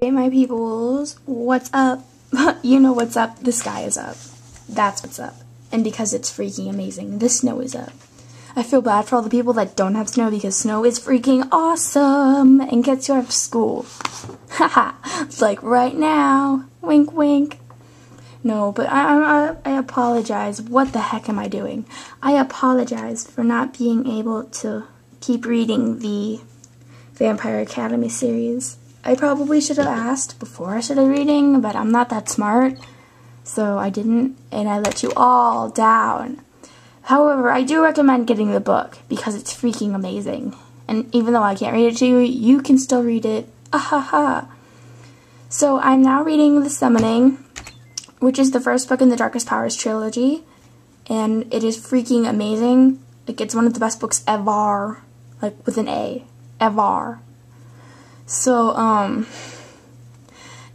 Hey my peoples, what's up? You know what's up, the sky is up. That's what's up. And because it's freaking amazing, the snow is up. I feel bad for all the people that don't have snow because snow is freaking awesome and gets you out of school. Haha, it's like right now, wink wink. No, but I apologize. What the heck am I doing? I apologize for not being able to keep reading the Vampire Academy series. I probably should have asked before I started reading, but I'm not that smart, so I didn't, and I let you all down. However, I do recommend getting the book, because it's freaking amazing. And even though I can't read it to you, you can still read it. Ahaha. So I'm now reading The Summoning, which is the first book in the Darkest Powers trilogy, and it is freaking amazing. Like, it's one of the best books ever, like with an A, ever. So,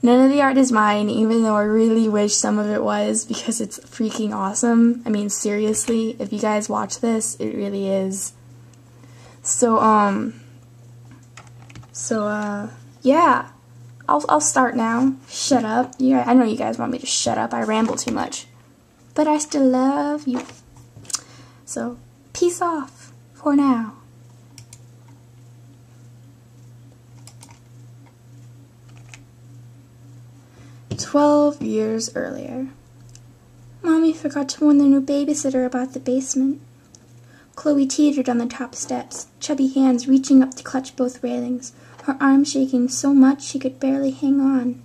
none of the art is mine, even though I really wish some of it was, because it's freaking awesome. I mean, seriously, if you guys watch this, it really is. So, yeah. I'll start now. Shut up. Yeah, I know you guys want me to shut up. I ramble too much. But I still love you. So, peace off for now. 12 years earlier. Mommy forgot to warn the new babysitter about the basement. Chloe teetered on the top steps, chubby hands reaching up to clutch both railings, her arms shaking so much she could barely hang on.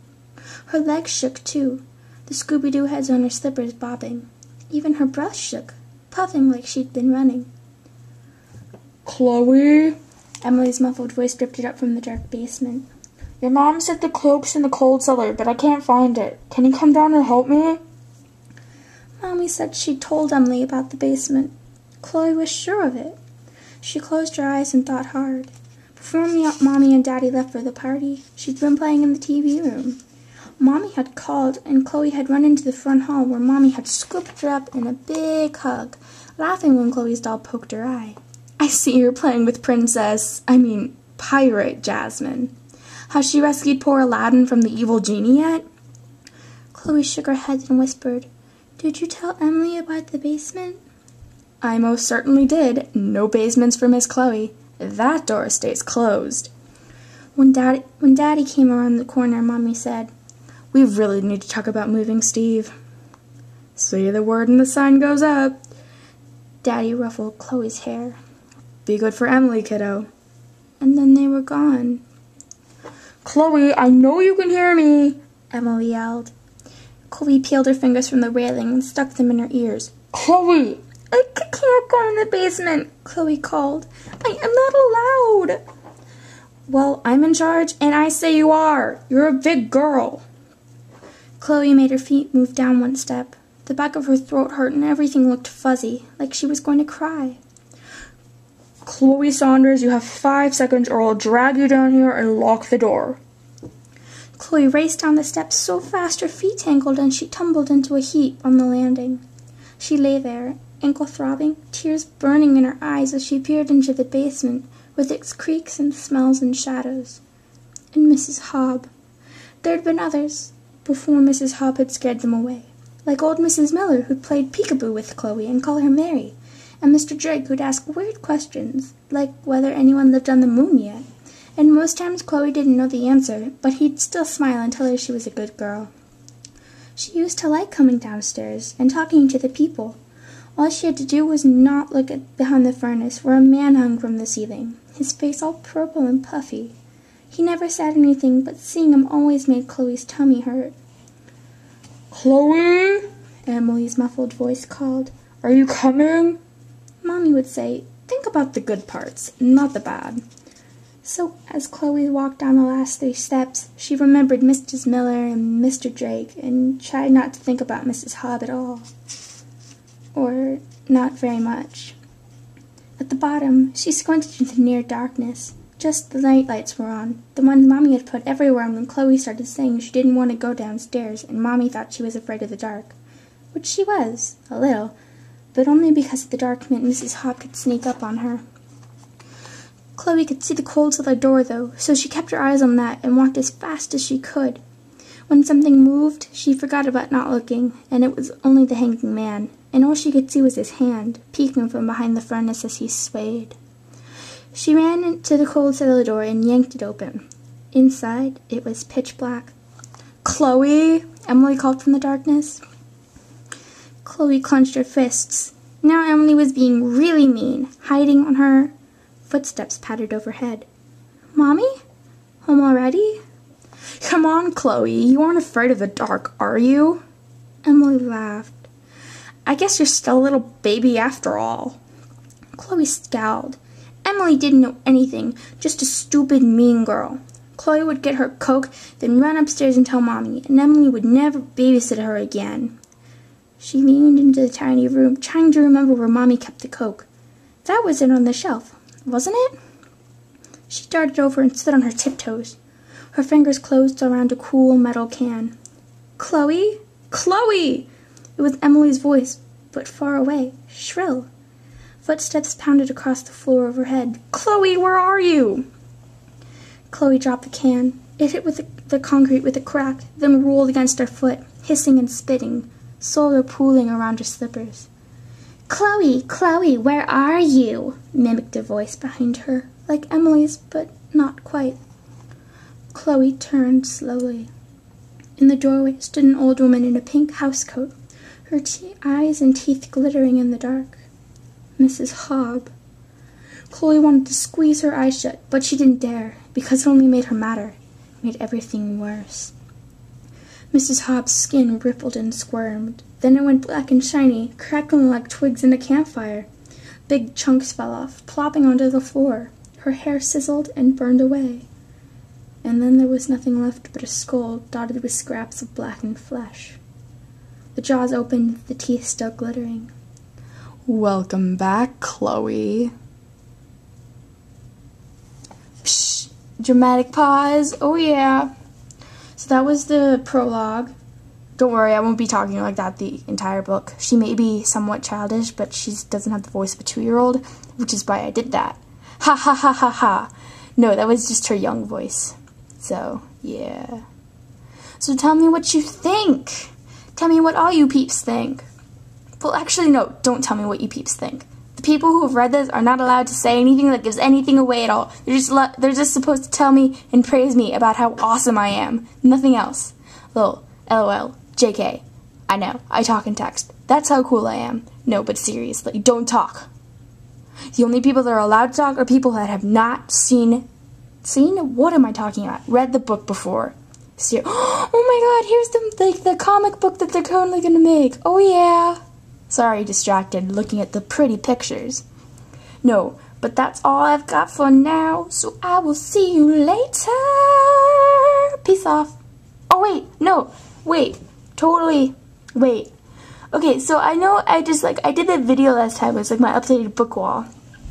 Her legs shook too, the Scooby-Doo heads on her slippers bobbing. Even her breath shook, puffing like she'd been running. Chloe? Emily's muffled voice drifted up from the dark basement. Your mom said the cloak's in the cold cellar, but I can't find it. Can you come down and help me? Mommy said she'd told Emily about the basement. Chloe was sure of it. She closed her eyes and thought hard. Before Mommy and Daddy left for the party, she'd been playing in the TV room. Mommy had called, and Chloe had run into the front hall where Mommy had scooped her up in a big hug, laughing when Chloe's doll poked her eye. I see you're playing with Pirate Jasmine. Has she rescued poor Aladdin from the evil genie yet? Chloe shook her head and whispered, Did you tell Emily about the basement? I most certainly did. No basements for Miss Chloe. That door stays closed. When Daddy came around the corner, Mommy said, We really need to talk about moving, Steve. Say the word and the sign goes up. Daddy ruffled Chloe's hair. Be good for Emily, kiddo. And then they were gone. Chloe, I know you can hear me, Emily yelled. Chloe peeled her fingers from the railing and stuck them in her ears. Chloe! I can't go in the basement, Chloe called. I am not allowed. Well, I'm in charge, and I say you are. You're a big girl. Chloe made her feet move down one step. The back of her throat hurt and everything looked fuzzy, like she was going to cry. Chloe Saunders, you have 5 seconds or I'll drag you down here and lock the door. Chloe raced down the steps so fast her feet tangled and she tumbled into a heap on the landing. She lay there, ankle throbbing, tears burning in her eyes as she peered into the basement with its creaks and smells and shadows. And Mrs. Hobb. There had been others before Mrs. Hobb had scared them away, like old Mrs. Miller who'd played peekaboo with Chloe and call her Mary, and Mr. Drake who'd ask weird questions, like whether anyone lived on the moon yet, and most times Chloe didn't know the answer, but he'd still smile and tell her she was a good girl. She used to like coming downstairs and talking to the people. All she had to do was not look behind the furnace where a man hung from the ceiling, his face all purple and puffy. He never said anything, but seeing him always made Chloe's tummy hurt. Chloe? Emily's muffled voice called. Are you coming? Mommy would say, Think about the good parts, not the bad. So, as Chloe walked down the last 3 steps, she remembered Mrs. Miller and Mr. Drake, and tried not to think about Mrs. Hobb at all. Or not very much. At the bottom, she squinted into near darkness. Just the night lights were on, the ones Mommy had put everywhere when Chloe started saying she didn't want to go downstairs and Mommy thought she was afraid of the dark. Which she was, a little, but only because the dark meant Mrs. Hobb could sneak up on her. Chloe could see the cold cellar door, though, so she kept her eyes on that and walked as fast as she could. When something moved, she forgot about not looking, and it was only the hanging man, and all she could see was his hand, peeking from behind the furnace as he swayed. She ran into the cold cellar door and yanked it open. Inside, it was pitch black. "Chloe!" Emily called from the darkness. Chloe clenched her fists. Now Emily was being really mean, hiding on her. Footsteps pattered overhead. "Mommy? Home already?" Come on, Chloe, you aren't afraid of the dark, are you? Emily laughed. I guess you're still a little baby after all. Chloe scowled. Emily didn't know anything, just a stupid, mean girl. Chloe would get her Coke, then run upstairs and tell Mommy, and Emily would never babysit her again. She leaned into the tiny room, trying to remember where Mommy kept the Coke. That was it on the shelf, wasn't it? She darted over and stood on her tiptoes. Her fingers closed around a cool metal can. "Chloe? Chloe!" It was Emily's voice, but far away, shrill. Footsteps pounded across the floor overhead. "Chloe, where are you?" Chloe dropped the can. It hit with the concrete with a crack, then rolled against her foot, hissing and spitting, solder pooling around her slippers. "Chloe, Chloe, where are you?" mimicked a voice behind her, like Emily's, but not quite. Chloe turned slowly. In the doorway stood an old woman in a pink housecoat, her eyes and teeth glittering in the dark. Mrs. Hobb. Chloe wanted to squeeze her eyes shut, but she didn't dare, because it only made her madder. It made everything worse. Mrs. Hobb's skin rippled and squirmed. Then it went black and shiny, crackling like twigs in a campfire. Big chunks fell off, plopping onto the floor. Her hair sizzled and burned away. And then there was nothing left but a skull dotted with scraps of blackened flesh. The jaws opened, the teeth still glittering. Welcome back, Chloe. Psh! Dramatic pause. Oh yeah. So that was the prologue. Don't worry, I won't be talking like that the entire book. She may be somewhat childish, but she doesn't have the voice of a 2-year-old, which is why I did that. Ha ha ha ha ha. No, that was just her young voice. So, yeah. So tell me what you think. Tell me what all you peeps think. Well, actually, no, don't tell me what you peeps think. The people who have read this are not allowed to say anything that gives anything away at all. They're just supposed to tell me and praise me about how awesome I am. Nothing else. Lol, LOL, JK. I know, I talk in text. That's how cool I am. No, but seriously, don't talk. The only people that are allowed to talk are people that have not seen? What am I talking about? Read the book before. Oh my god, here's the comic book that they're currently gonna make. Oh yeah. Sorry, distracted, looking at the pretty pictures. No, but that's all I've got for now, so I will see you later. Peace off. Oh wait, no, wait, totally, wait. Okay, so I know I did that video last time, it was like my updated book wall.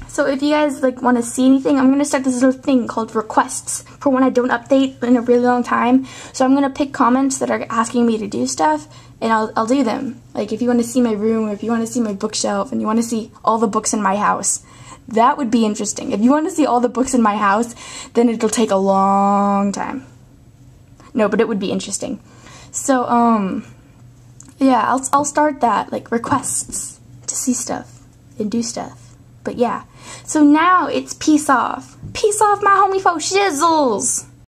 So if you guys want to see anything, I'm going to start this little thing called requests for when I don't update in a really long time. So I'm going to pick comments that are asking me to do stuff, and I'll do them. Like if you want to see my room, or if you want to see my bookshelf, and you want to see all the books in my house, that would be interesting. If you want to see all the books in my house, then it'll take a long time. No, but it would be interesting. So, yeah, I'll start that, like requests to see stuff and do stuff. But yeah, so now it's peace off. Peace off, my homie folk shizzles.